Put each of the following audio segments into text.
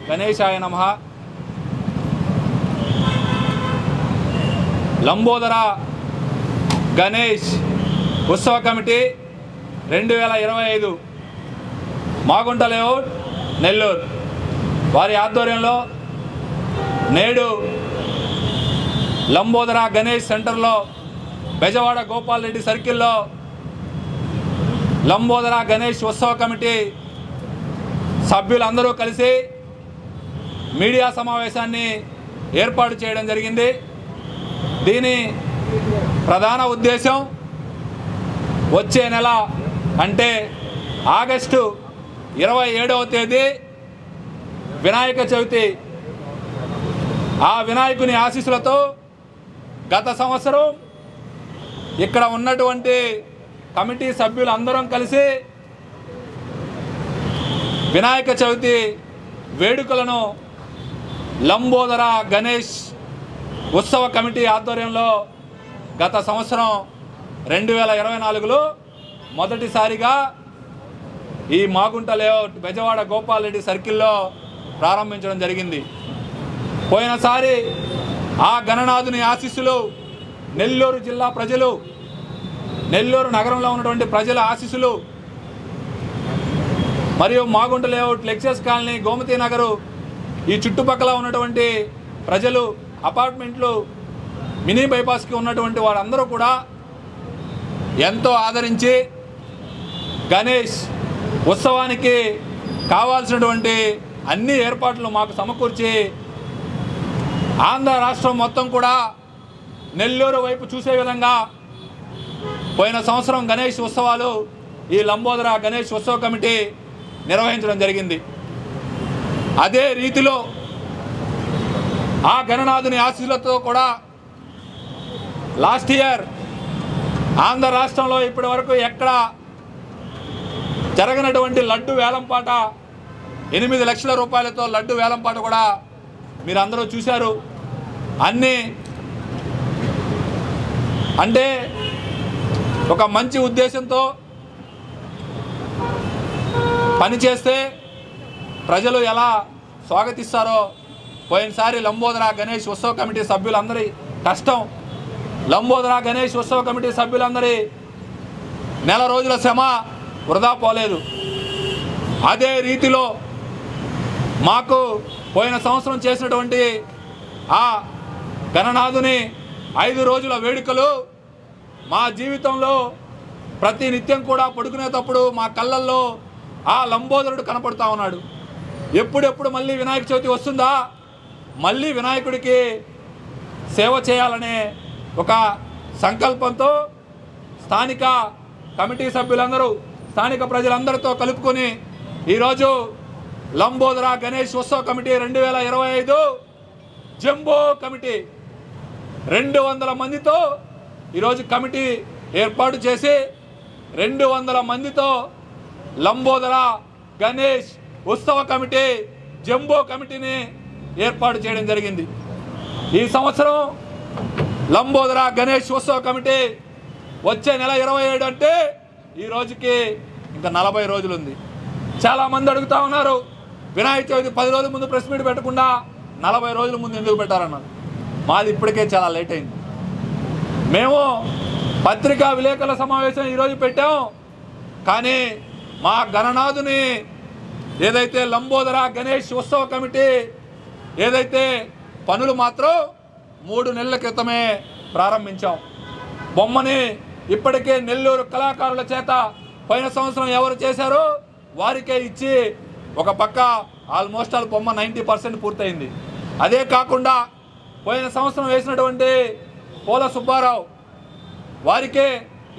గణేశాయ నమః. లంబోదర గణేష్ ఉత్సవ కమిటీ 2025 మాగుంట లేఅవుట్ నెల్లూరు వారి ఆధ్వర్యంలో నేడు లంబోదర గణేష్ సెంటర్లో బెజవాడ గోపాల్ రెడ్డి సర్కిల్లో లంబోదర గణేష్ ఉత్సవ కమిటీ సభ్యులందరూ కలిసి మీడియా సమావేశాన్ని ఏర్పాటు చేయడం జరిగింది. దీని ప్రధాన ఉద్దేశం వచ్చే నెల అంటే ఆగస్టు 27వ తేదీ వినాయక చవితి. ఆ వినాయకుని ఆశీస్సులతో గత సంవత్సరం ఇక్కడ ఉన్నటువంటి కమిటీ సభ్యులు అందరం కలిసి వినాయక చవితి వేడుకలను లంబోదర గణేష్ ఉత్సవ కమిటీ ఆధ్వర్యంలో గత సంవత్సరం 2024లో మొదటిసారిగా ఈ మాగుంట లేఅవుట్ బెజవాడ గోపాల్ రెడ్డి సర్కిల్లో ప్రారంభించడం జరిగింది. పోయినసారి ఆ గణనాథుని ఆశీస్సులు నెల్లూరు జిల్లా ప్రజలు, నెల్లూరు నగరంలో ఉన్నటువంటి ప్రజల ఆశీస్సులు మరియు Magunta layout lecturers colony, Gomathi Nagar, ఈ చుట్టుపక్కల ఉన్నటువంటి ప్రజలు, అపార్ట్మెంట్లు, మినీ బైపాస్కి ఉన్నటువంటి వారందరూ కూడా ఎంతో ఆదరించి గణేష్ ఉత్సవానికి కావాల్సినటువంటి అన్ని ఏర్పాట్లు మాకు సమకూర్చి ఆంధ్ర రాష్ట్రం మొత్తం కూడా నెల్లూరు వైపు చూసే విధంగా పోయిన సంవత్సరం గణేష్ ఉత్సవాలు ఈ లంబోదర గణేష్ ఉత్సవ కమిటీ నిర్వహించడం జరిగింది. అదే రీతిలో ఆ గణనాథుని ఆశీస్సులతో కూడా లాస్ట్ ఇయర్ ఆంధ్ర రాష్ట్రంలో ఇప్పటి వరకు ఎక్కడ జరగనటువంటి లడ్డు వేలంపాట, 8 లక్షల రూపాయలతో లడ్డు వేలంపాట కూడా మీరు అందరూ చూశారు. అన్నీ అంటే ఒక మంచి ఉద్దేశంతో పనిచేస్తే ప్రజలు ఎలా స్వాగతిస్తారో పోయినసారి లంబోదర గణేష్ ఉత్సవ కమిటీ సభ్యులందరి కష్టం, లంబోదర గణేష్ ఉత్సవ కమిటీ సభ్యులందరి నెల రోజుల శ్రమ వృధా పోలేదు. అదే రీతిలో మాకు పోయిన సంవత్సరం చేసినటువంటి ఆ గణనాథుని 5 రోజుల వేడుకలు మా జీవితంలో ప్రతి నిత్యం కూడా పడుకునేటప్పుడు మా కళ్ళల్లో ఆ లంబోదరుడు కనపడుతూ ఉన్నాడు. ఎప్పుడెప్పుడు మళ్ళీ వినాయక చవితి వస్తుందా, మళ్ళీ వినాయకుడికి సేవ చేయాలనే ఒక సంకల్పంతో స్థానిక కమిటీ సభ్యులందరూ, స్థానిక ప్రజలందరితో కలుపుకొని ఈరోజు లంబోదర గణేష్ ఉత్సవ కమిటీ 2025 జంబో కమిటీ 200 మందితో ఈరోజు కమిటీ ఏర్పాటు చేసి 200 మందితో లంబోదర గణేష్ ఉత్సవ కమిటీ జంబో కమిటీని ఏర్పాటు చేయడం జరిగింది. ఈ సంవత్సరం లంబోదర గణేష్ ఉత్సవ కమిటీ వచ్చే నెల 27 అంటే ఈ రోజుకి ఇంకా 40 రోజులు ఉంది. చాలామంది అడుగుతూ ఉన్నారు, వినాయక చవితి 10 రోజుల ముందు ప్రెస్ మీట్ పెట్టకుండా 40 రోజుల ముందు ఎందుకు పెట్టారన్నారు. మాది ఇప్పటికే చాలా లేట్ అయింది. మేము పత్రికా విలేకరుల సమావేశం ఈరోజు పెట్టాం, కానీ మా గణనాథుని ఏదైతే లంబోదర గణేష్ ఉత్సవ కమిటీ ఏదైతే పనులు మాత్రం 3 నెలల క్రితమే ప్రారంభించాం. బొమ్మని ఇప్పటికే నెల్లూరు కళాకారుల చేత పోయిన సంవత్సరం ఎవరు చేశారో వారికే ఇచ్చి ఒక పక్క ఆల్మోస్ట్ ఆల్ బొమ్మ 90% పూర్తయింది. అదే కాకుండా పోయిన సంవత్సరం వేసినటువంటి పోల సుబ్బారావు వారికే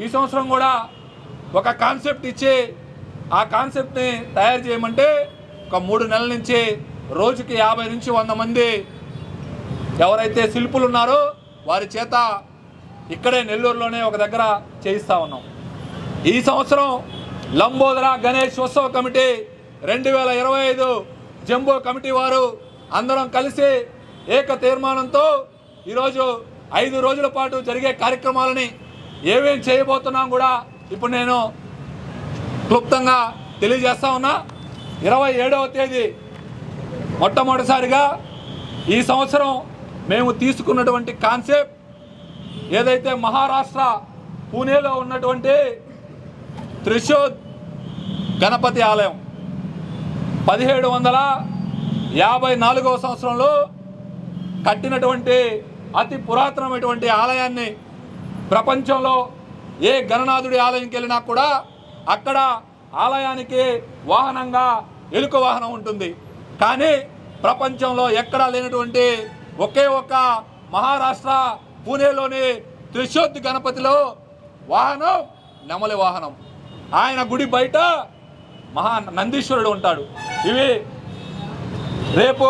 ఈ సంవత్సరం కూడా ఒక కాన్సెప్ట్ ఇచ్చి ఆ కాన్సెప్ట్ని తయారు చేయమంటే ఒక 3 నెలల నుంచి రోజుకి 50 నుంచి 100 మంది ఎవరైతే శిల్పులు ఉన్నారో వారి చేత ఇక్కడే నెల్లూరులోనే ఒక దగ్గర చేయిస్తూ ఉన్నాం. ఈ సంవత్సరం లంబోదర గణేష్ ఉత్సవ కమిటీ 2025 జంబో కమిటీ వారు అందరం కలిసి ఏక తీర్మానంతో ఈరోజు 5 రోజుల పాటు జరిగే కార్యక్రమాలని ఏమేం చేయబోతున్నాం కూడా ఇప్పుడు నేను క్లుప్తంగా తెలియజేస్తా ఉన్నా. 27వ తేదీ మొట్టమొదటిసారిగా ఈ సంవత్సరం మేము తీసుకున్నటువంటి కాన్సెప్ట్ ఏదైతే మహారాష్ట్ర పూణేలో ఉన్నటువంటి త్రిశూల్ గణపతి ఆలయం 1754వ సంవత్సరంలో కట్టినటువంటి అతి పురాతనమైనటువంటి ఆలయాన్ని ప్రపంచంలో ఏ గణనాథుడి ఆలయంకి వెళ్ళినా కూడా అక్కడ ఆలయానికి వాహనంగా ఎలుక వాహనం ఉంటుంది. కానీ ప్రపంచంలో ఎక్కడా లేనటువంటి ఒకే ఒక్క మహారాష్ట్ర పూణేలోని త్రిశూల్ గణపతిలో వాహనం నెమలి వాహనం. ఆయన గుడి బయట నందీశ్వరుడు ఉంటాడు. ఇవి రేపు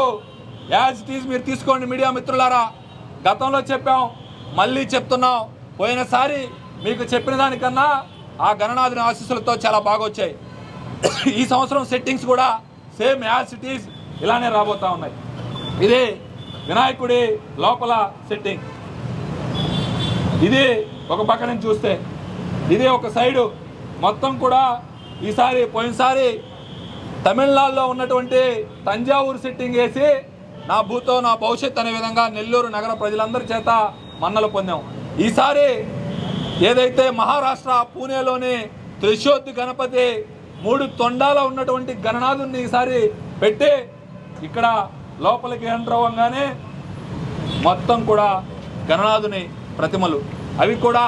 యాజ్ ఇట్ ఈజ్ మీరు తీసుకోండి మీడియా మిత్రులారా. గతంలో చెప్పాం, మళ్ళీ చెప్తున్నాం. పోయినసారి మీకు చెప్పిన దానికన్నా ఆ గణనాథుని ఆశీస్సులతో చాలా బాగా వచ్చాయి. ఈ సంవత్సరం సెట్టింగ్స్ కూడా సేమ్ యాజ్ ఇట్ ఈజ్ ఇలానే రాబోతూ ఉన్నాయి. ఇది వినాయకుడి లోపల సెట్టింగ్. ఇది ఒక పక్క నుంచి చూస్తే ఇది ఒక సైడు మొత్తం కూడా ఈసారి పోయినసారి తమిళనాడులో ఉన్నటువంటి తంజావూరు సెట్టింగ్ వేసి నా భూతో నా భవిష్యత్ అనే విధంగా నెల్లూరు నగర ప్రజలందరి చేత మన్నలు పొందాం. ఈసారి ఏదైతే మహారాష్ట్ర పూణేలోని త్రిశూల్ గణపతి 3 తొండాల ఉన్నటువంటి గణనాథుని ఈసారి పెట్టి ఇక్కడ లోపలికి ఎంటర్ అవ్వగానే మొత్తం కూడా గణనాథుని ప్రతిమలు అవి కూడా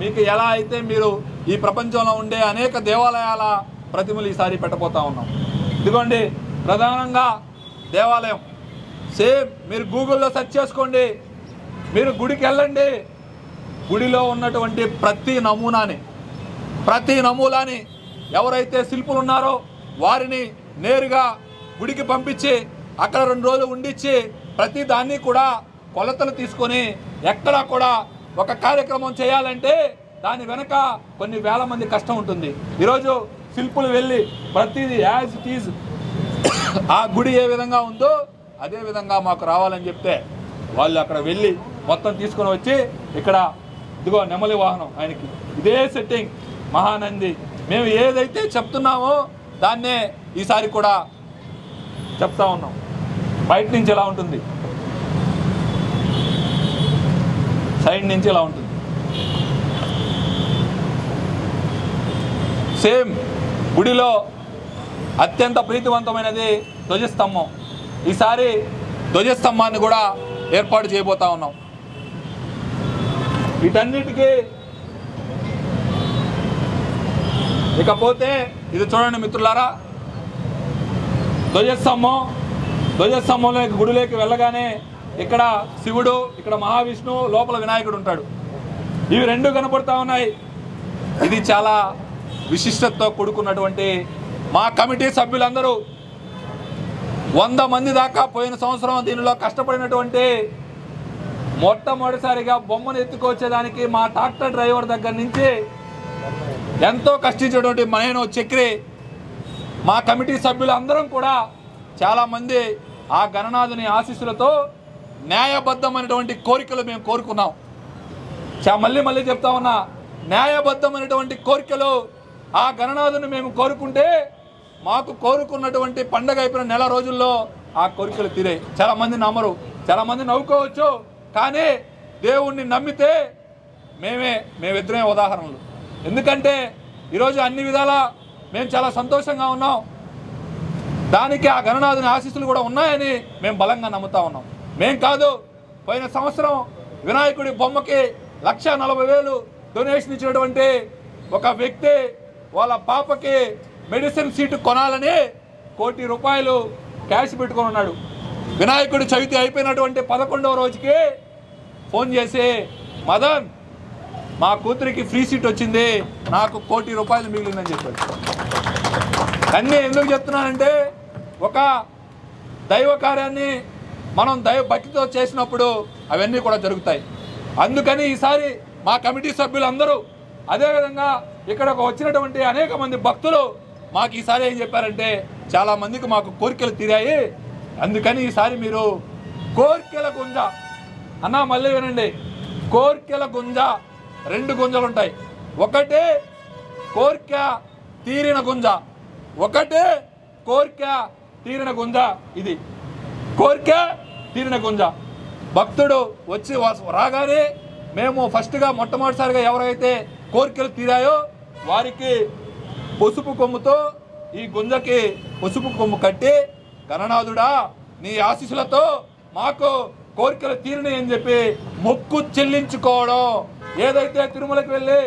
మీకు ఎలా అయితే మీరు ఈ ప్రపంచంలో ఉండే అనేక దేవాలయాల ప్రతిమలు ఈసారి పెట్టబోతా ఉన్నాం. ఇదిగోండి ప్రధానంగా దేవాలయం సేమ్ మీరు గూగుల్లో సెర్చ్ చేసుకోండి. మీరు గుడికి వెళ్ళండి. గుడిలో ఉన్నటువంటి ప్రతి నమూనాని ఎవరైతే శిల్పులు ఉన్నారో వారిని నేరుగా గుడికి పంపించి అక్కడ 2 రోజులు ఉండిచ్చి ప్రతి దాన్ని కూడా కొలతలు తీసుకొని ఎక్కడా కూడా ఒక కార్యక్రమం చేయాలంటే దాని వెనక కొన్ని వేల మంది కష్టం ఉంటుంది. ఈరోజు శిల్పులు వెళ్ళి ప్రతిదీ యాజ్ ఇట్ ఈజ్ ఆ గుడి ఏ విధంగా ఉందో అదే విధంగా మాకు రావాలని చెప్తే వాళ్ళు అక్కడ వెళ్ళి మొత్తం తీసుకొని వచ్చి ఇక్కడ ఇదిగో నెమలి వాహనం ఆయనకి ఇదే సెట్టింగ్ మహానంది. మేము ఏదైతే చెప్తున్నామో దాన్నే ఈసారి కూడా చెప్తా ఉన్నాం. బయట నుంచి ఎలా ఉంటుంది, సైడ్ నుంచి ఎలా ఉంటుంది, సేమ్ గుడిలో అత్యంత ప్రీతివంతమైనది ధ్వజస్తంభం. ఈసారి ధ్వజస్తంభాన్ని కూడా ఏర్పాటు చేయబోతా ఉన్నాం. వీటన్నిటికీ ఇకపోతే ఇది చూడండి మిత్రులారా, ధ్వజస్తంభంలో గుడిలోకి వెళ్ళగానే ఇక్కడ శివుడు, ఇక్కడ మహావిష్ణువు, లోపల వినాయకుడు ఉంటాడు. ఇవి 2 కనపడతా ఉన్నాయి. ఇది చాలా విశిష్టతతో కూడుకున్నటువంటి మా కమిటీ సభ్యులందరూ 100 మంది దాకా పోయిన సంవత్సరం దీనిలో కష్టపడినటువంటి మొట్టమొదటిసారిగా బొమ్మను ఎత్తుకొచ్చేదానికి మా ట్రాక్టర్ డ్రైవర్ దగ్గర నుంచి ఎంతో కష్టించేటువంటి నేను చక్రి మా కమిటీ సభ్యులందరం కూడా చాలామంది ఆ గణనాథుని ఆశీస్సులతో న్యాయబద్ధమైనటువంటి కోరికలు మేము కోరుకున్నాం. మళ్ళీ చెప్తా ఉన్నా, న్యాయబద్ధమైనటువంటి కోరికలు ఆ గణనాథుని మేము కోరుకుంటే మాకు కోరుకున్నటువంటి పండగ అయిపోయిన నెల రోజుల్లో ఆ కోరికలు తీరాయి. చాలామంది నమ్మరు, చాలామంది నవ్వుకోవచ్చు, కానీ దేవుణ్ణి నమ్మితే మేమిద్దరే ఉదాహరణలు. ఎందుకంటే ఈరోజు అన్ని విధాలా మేము చాలా సంతోషంగా ఉన్నాం. దానికి ఆ గణనాథుని ఆశీస్సులు కూడా ఉన్నాయని మేము బలంగా నమ్ముతా ఉన్నాం. మేం కాదు, పోయిన సంవత్సరం వినాయకుడి బొమ్మకి 1,40,000 డొనేషన్ ఇచ్చినటువంటి ఒక వ్యక్తి వాళ్ళ పాపకి మెడిసిన్ సీటు కొనాలని ₹1 కోటి క్యాష్ పెట్టుకొని ఉన్నాడు. వినాయకుడి చవితి అయిపోయినటువంటి 11వ రోజుకి ఫోన్ చేసి, మదన్ మా కూతురికి ఫ్రీ సీట్ వచ్చింది, నాకు ₹1 కోటి మిగిలిందని చెప్పాడు. అన్నీ ఎందుకు చెప్తున్నానంటే ఒక దైవ కార్యాన్ని మనం భక్తితో చేసినప్పుడు అవన్నీ కూడా జరుగుతాయి. అందుకని ఈసారి మా కమిటీ సభ్యులందరూ అదేవిధంగా ఇక్కడకు వచ్చినటువంటి అనేక మంది భక్తులు మాకు ఈసారి ఏం చెప్పారంటే చాలామందికి మాకు కోరికలు తీరాయి, అందుకని ఈసారి మీరు కోర్కెల గుంజ అన్నా, మళ్ళీ వినండి, కోర్కెల గుంజ 2 గుంజలు ఉంటాయి. ఒకటే కోర్క తీరిన గుంజ, ఒకటే కోర్క తీరిన గుంజ. ఇది కోరిక తీరిన గుంజ. భక్తుడు వచ్చి రాగానే మేము ఫస్ట్గా మొట్టమొదటిసారిగా ఎవరైతే కోరికలు తీరాయో వారికి పసుపు కొమ్ముతో ఈ గుంజకి పసుపు కొమ్ము కట్టి, గణనాథుడా నీ ఆశీస్సులతో మాకు కోరికలు తీరినాయి అని చెప్పి మొక్కు చెల్లించుకోవడం. ఏదైతే తిరుమలకి వెళ్ళి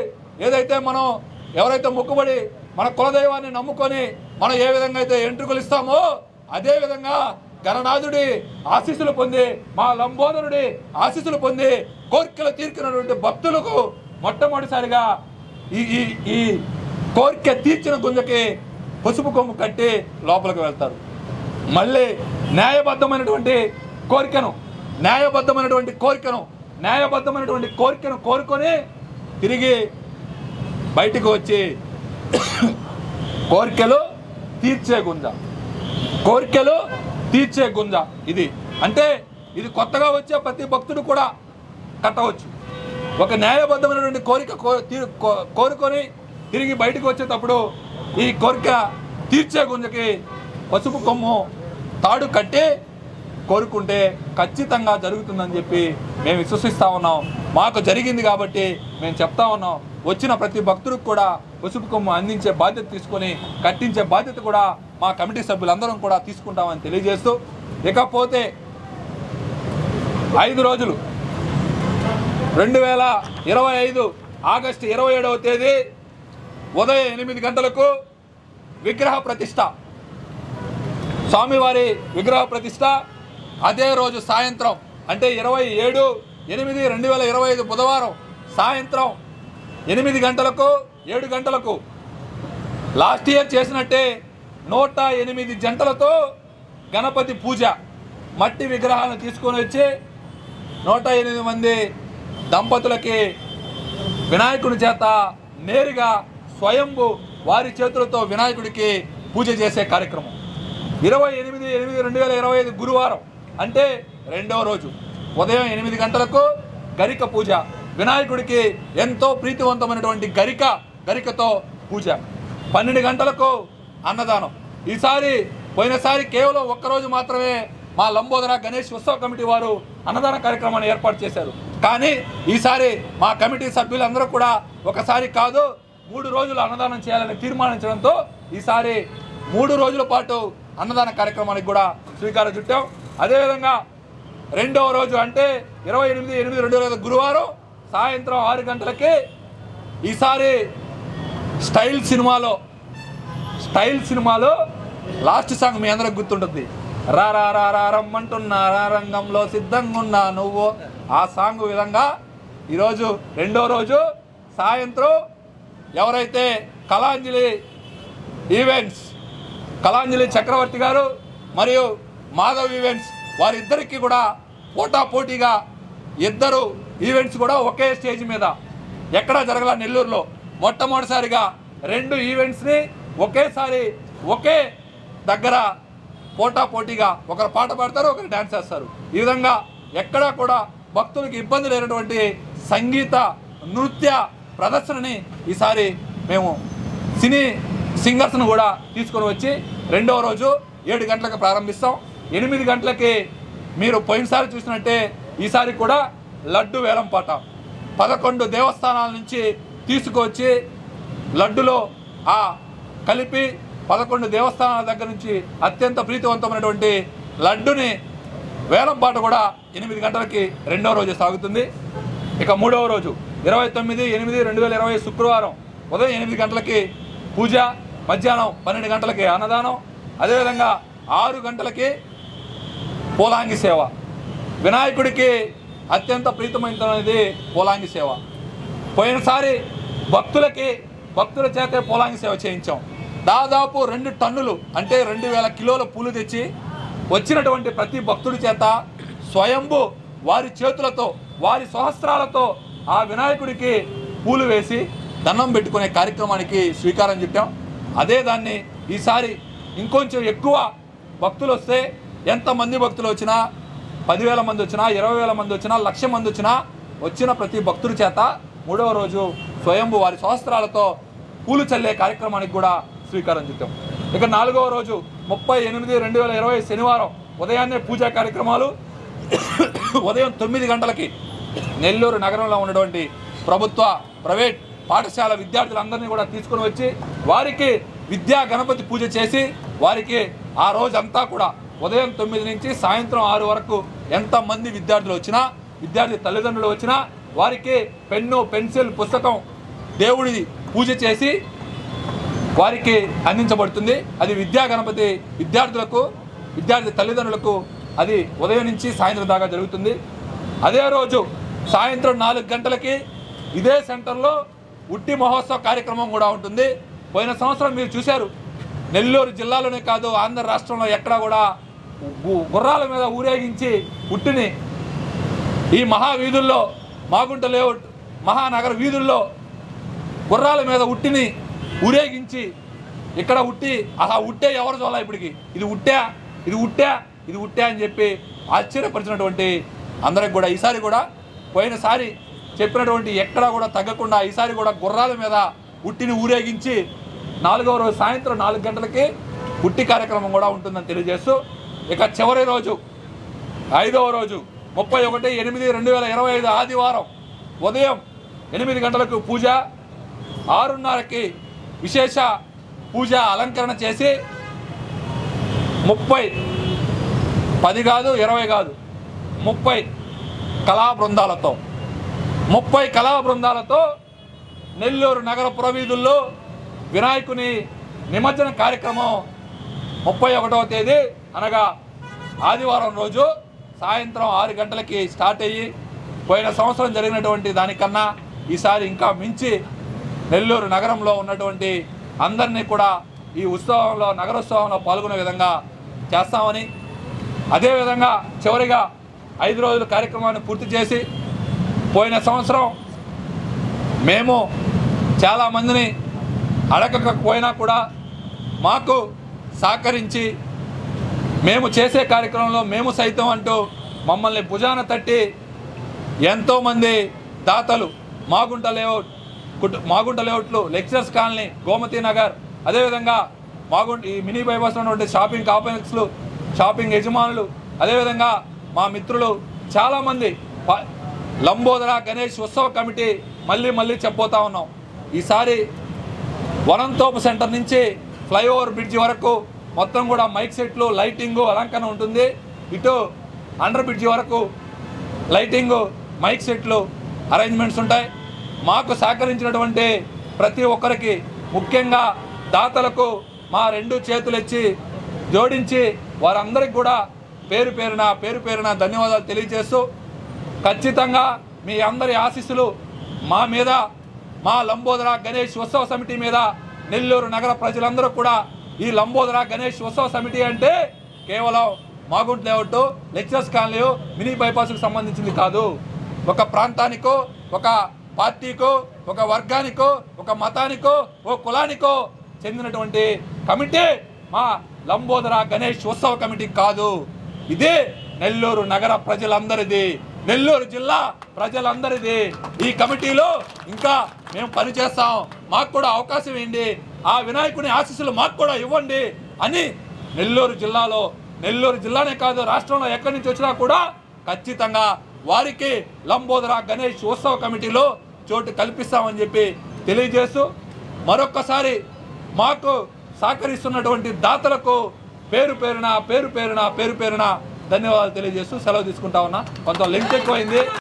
ఏదైతే మనం ఎవరైతే మొక్కుబడి మన కులదైవాన్ని నమ్ముకొని మనం ఏ విధంగా అయితే ఎంట్రుకలు ఇస్తామో అదే విధంగా గణనాథుడి ఆశీస్సులు పొంది, మా లంబోదరుడి ఆశీస్సులు పొంది కోరికలు తీర్చినటువంటి భక్తులకు మొట్టమొదటిసారిగా ఈ ఈ కోరిక తీర్చిన గుంజకి పసుపు కొమ్ము కట్టి లోపలికి వెళ్తారు. మళ్ళీ న్యాయబద్ధమైనటువంటి కోరికను కోరుకొని తిరిగి బయటకు వచ్చి కోరికలు తీర్చే గుంజ ఇది. అంటే ఇది కొత్తగా వచ్చే ప్రతి భక్తుడు కూడా కట్టవచ్చు. ఒక న్యాయబద్ధమైనటువంటి కోరిక కోరుకొని తిరిగి బయటకు వచ్చేటప్పుడు ఈ కోరిక తీర్చే గుంజకి పసుపు కొమ్ము తాడు కట్టి కోరుకుంటే ఖచ్చితంగా జరుగుతుందని చెప్పి మేము విశ్వసిస్తూ ఉన్నాం. మాకు జరిగింది కాబట్టి మేము చెప్తా ఉన్నాం. వచ్చిన ప్రతి భక్తుడికి కూడా పసుపు కొమ్ము అందించే బాధ్యత తీసుకొని కట్టించే బాధ్యత కూడా మా కమిటీ సభ్యులందరం కూడా తీసుకుంటామని తెలియజేస్తూ, ఇకపోతే 5 రోజులు 2025 ఆగస్టు 27వ తేదీ ఉదయం 8 గంటలకు విగ్రహ ప్రతిష్ట, స్వామివారి విగ్రహ ప్రతిష్ట. అదే రోజు సాయంత్రం అంటే 27/8/2025 బుధవారం సాయంత్రం 8 గంటలకు 7 గంటలకు లాస్ట్ ఇయర్ చేసినట్టే 108 జంటలతో గణపతి పూజ. మట్టి విగ్రహాలను తీసుకొని వచ్చి 108 మంది దంపతులకి వినాయకుడి చేత నేరుగా స్వయంభు వారి చేతులతో వినాయకుడికి పూజ చేసే కార్యక్రమం. 28/8/2025 గురువారం అంటే 2వ రోజు ఉదయం 8 గంటలకు గరిక పూజ. వినాయకుడికి ఎంతో ప్రీతివంతమైనటువంటి గరికతో పూజ. 12 గంటలకు అన్నదానం. పోయినసారి కేవలం ఒక్కరోజు మాత్రమే మా లంబోదర గణేష్ ఉత్సవ కమిటీ వారు అన్నదాన కార్యక్రమాన్ని ఏర్పాటు చేశారు. కానీ ఈసారి మా కమిటీ సభ్యులందరూ కూడా ఒకసారి కాదు 3 రోజులు అన్నదానం చేయాలని తీర్మానించడంతో ఈసారి 3 రోజుల పాటు అన్నదాన కార్యక్రమానికి కూడా శ్రీకారం చుట్టాం. అదేవిధంగా 2వ రోజు అంటే 28/8/2025 గురువారం సాయంత్రం 6 గంటలకి ఈసారి స్టైల్ సినిమాలో లాస్ట్ సాంగ్ మీ అందరికి గుర్తుంటుంది. రమ్మంటున్నా రంగంలో సిద్ధంగా ఉన్నా నువ్వు, ఆ సాంగ్ విధంగా ఈరోజు 2వ రోజు సాయంత్రం ఎవరైతే కళాంజలి చక్రవర్తి గారు మరియు మాధవ్ ఈవెంట్స్ వారిద్దరికీ కూడా పోటాపోటీగా 2 ఈవెంట్స్ కూడా ఒకే స్టేజ్ మీద ఎక్కడా జరగల. నెల్లూరులో మొట్టమొదటిసారిగా 2 ఈవెంట్స్ని ఒకేసారి ఒకే దగ్గర పోటాపోటీగా ఒకరు పాట పాడతారు, ఒకరు డ్యాన్స్ చేస్తారు. ఈ విధంగా ఎక్కడా కూడా భక్తులకు ఇబ్బంది లేనటువంటి సంగీత నృత్య ప్రదర్శనని ఈసారి మేము సినీ సింగర్స్ను కూడా తీసుకొని వచ్చి 2వ రోజు 7 గంటలకు ప్రారంభిస్తాం. 8 గంటలకి మీరు పోయినసారి చూసినట్టే ఈసారి కూడా లడ్డు వేలంపాట 11 దేవస్థానాల నుంచి తీసుకొచ్చి లడ్డులో కలిపి 11 దేవస్థానాల దగ్గర నుంచి అత్యంత ప్రీతివంతమైనటువంటి లడ్డుని వేలంపాట కూడా 8 గంటలకి 2వ రోజు సాగుతుంది. ఇక 3వ రోజు 29/8/2025 శుక్రవారం ఉదయం 8 గంటలకి పూజ, మధ్యాహ్నం 12 గంటలకి అన్నదానం, అదేవిధంగా 6 గంటలకి పోలాంగి సేవ. వినాయకుడికి అత్యంత ప్రీతమైనది పోలాంగి సేవ. పోయినసారి భక్తుల చేతే పోలాంగి సేవ చేయించాం. దాదాపు 2 టన్నులు అంటే 2000 కిలోల పూలు తెచ్చి వచ్చినటువంటి ప్రతి భక్తుడి చేత స్వయంభు వారి చేతులతో వారి సహస్రాలతో ఆ వినాయకుడికి పూలు వేసి దండం పెట్టుకునే కార్యక్రమానికి శ్రీకారం చుట్టాం. అదే దాన్ని ఈసారి ఇంకొంచెం ఎక్కువ భక్తులు వస్తే, ఎంతమంది భక్తులు వచ్చినా 10,000 మంది వచ్చినా 20,000 మంది వచ్చినా 1,00,000 మంది వచ్చిన ప్రతి భక్తుడి చేత 3వ రోజు స్వయంభు వారి సహస్రాలతో పూలు చల్లే కార్యక్రమానికి కూడా శ్రీకారం చుట్టాం. ఇక 4వ రోజు 30/8/2025 శనివారం ఉదయాన్నే పూజా కార్యక్రమాలు ఉదయం 9 గంటలకి నెల్లూరు నగరంలో ఉన్నటువంటి ప్రభుత్వ ప్రైవేట్ పాఠశాల విద్యార్థులందరినీ కూడా తీసుకుని వచ్చి వారికి విద్యా గణపతి పూజ చేసి వారికి ఆ రోజంతా కూడా ఉదయం 9 నుంచి సాయంత్రం 6 వరకు ఎంతమంది విద్యార్థులు వచ్చినా విద్యార్థి తల్లిదండ్రులు వచ్చినా వారికి పెన్ను పెన్సిల్ పుస్తకం దేవుడి పూజ చేసి వారికి అందించబడుతుంది. అది విద్యా గణపతి విద్యార్థులకు విద్యార్థి తల్లిదండ్రులకు అది ఉదయం నుంచి సాయంత్రం దాకా జరుగుతుంది. అదే రోజు సాయంత్రం 4 గంటలకి ఇదే సెంటర్లో ఉట్టి మహోత్సవ కార్యక్రమం కూడా ఉంటుంది. పోయిన సంవత్సరం మీరు చూశారు, నెల్లూరు జిల్లాలోనే కాదు ఆంధ్ర రాష్ట్రంలో ఎక్కడా కూడా గుర్రాల మీద ఊరేగించి ఉట్టిని ఈ మహావీధుల్లో మాగుంట లేఅవుట్ మహానగర వీధుల్లో గుర్రాల మీద ఉట్టిని ఊరేగించి ఇక్కడ ఉట్టి ఆ ఉట్టే ఎవరు చూడాలి ఇప్పటికి ఇది ఉట్టా ఇది ఉట్టా ఇది ఉట్టా అని చెప్పి ఆశ్చర్యపరిచినటువంటి అందరికి కూడా ఈసారి కూడా పోయినసారి చెప్పినటువంటి ఎక్కడా కూడా తగ్గకుండా ఈసారి కూడా గుర్రాల మీద ఉట్టిని ఊరేగించి 4వ రోజు సాయంత్రం 4 గంటలకి ఉట్టి కార్యక్రమం కూడా ఉంటుందని తెలియజేస్తూ ఇక చివరి రోజు 5వ రోజు 31/8/2025 ఆదివారం ఉదయం 8 గంటలకు పూజ 6:30కి విశేష పూజ అలంకరణ చేసి 10 కాదు 20 కాదు 30 కళా బృందాలతో నెల్లూరు నగర పురవీధుల్లో వినాయకుని నిమజ్జన కార్యక్రమం 31వ తేదీ అనగా ఆదివారం రోజు సాయంత్రం 6 గంటలకి స్టార్ట్ అయ్యి పోయిన సంవత్సరం జరిగినటువంటి దానికన్నా ఈసారి ఇంకా మించి నెల్లూరు నగరంలో ఉన్నటువంటి అందరినీ కూడా ఈ ఉత్సవంలో నగరోత్సవంలో పాల్గొనే విధంగా చేస్తామని అదేవిధంగా చివరిగా 5 రోజుల కార్యక్రమాన్ని పూర్తి చేసి పోయిన సంవత్సరం మేము చాలామందిని అడగకపోయినా కూడా మాకు సహకరించి మేము చేసే కార్యక్రమంలో మేము సైతం అంటూ మమ్మల్ని భుజాన తట్టి ఎంతోమంది దాతలు మాగుంట లేఅవుట్లు లెక్చరర్స్ కాలనీ గోమతి నగర్ అదేవిధంగా ఈ మినీ బైపాస్లో ఉన్నటువంటి షాపింగ్ కాంప్లెక్స్లు షాపింగ్ యజమానులు అదేవిధంగా మా మిత్రులు చాలామంది లంబోదర గణేష్ ఉత్సవ కమిటీ మళ్ళీ చెప్పబోతా ఉన్నాం. ఈసారి వనంతోపు సెంటర్ నుంచి ఫ్లైఓవర్ బ్రిడ్జి వరకు మొత్తం కూడా మైక్ సెట్లు లైటింగు అలంకరణ ఉంటుంది. ఇటు అండర్ బ్రిడ్జి వరకు లైటింగు మైక్ సెట్లు అరేంజ్మెంట్స్ ఉంటాయి. మాకు సహకరించినటువంటి ప్రతి ఒక్కరికి ముఖ్యంగా దాతలకు మా 2 చేతులు ఇచ్చి జోడించి వారందరికి కూడా పేరు పేరున ధన్యవాదాలు తెలియజేస్తూ ఖచ్చితంగా మీ అందరి ఆశీస్సులు మా మీద మా లంబోదర గణేష్ ఉత్సవ సమితి మీద నెల్లూరు నగర ప్రజలందరూ కూడా ఈ లంబోదర గణేష్ ఉత్సవ సమితి అంటే కేవలం Magunta layout lecturers colony mini బైపాస్కు సంబంధించింది కాదు. ఒక ప్రాంతానికో ఒక పార్టీకో ఒక వర్గానికో ఒక మతానికో ఓ కులానికో చెందినటువంటి కమిటీ మా లంబోదర గణేష్ ఉత్సవ కమిటీ కాదు. ఇది నెల్లూరు నగర ప్రజలందరిది, నెల్లూరు జిల్లా ప్రజలందరిది. ఈ కమిటీలో ఇంకా మేము పనిచేస్తాం, మాకు కూడా అవకాశం ఇవ్వండి, ఆ వినాయకుని ఆశీస్సులు మాకు కూడా ఇవ్వండి అని నెల్లూరు జిల్లానే కాదు రాష్ట్రంలో ఎక్కడి నుంచి వచ్చినా కూడా ఖచ్చితంగా వారికి లంబోదర గణేష్ ఉత్సవ కమిటీలో చోటు కల్పిస్తామని చెప్పి తెలియజేస్తూ మరొక్కసారి మాకు సహకరిస్తున్నటువంటి దాతలకు పేరు పేరున ధన్యవాదాలు తెలియజేస్తూ సెలవు తీసుకుంటా ఉన్నా. కొంత లెంగ్త్ ఎక్కువైంది.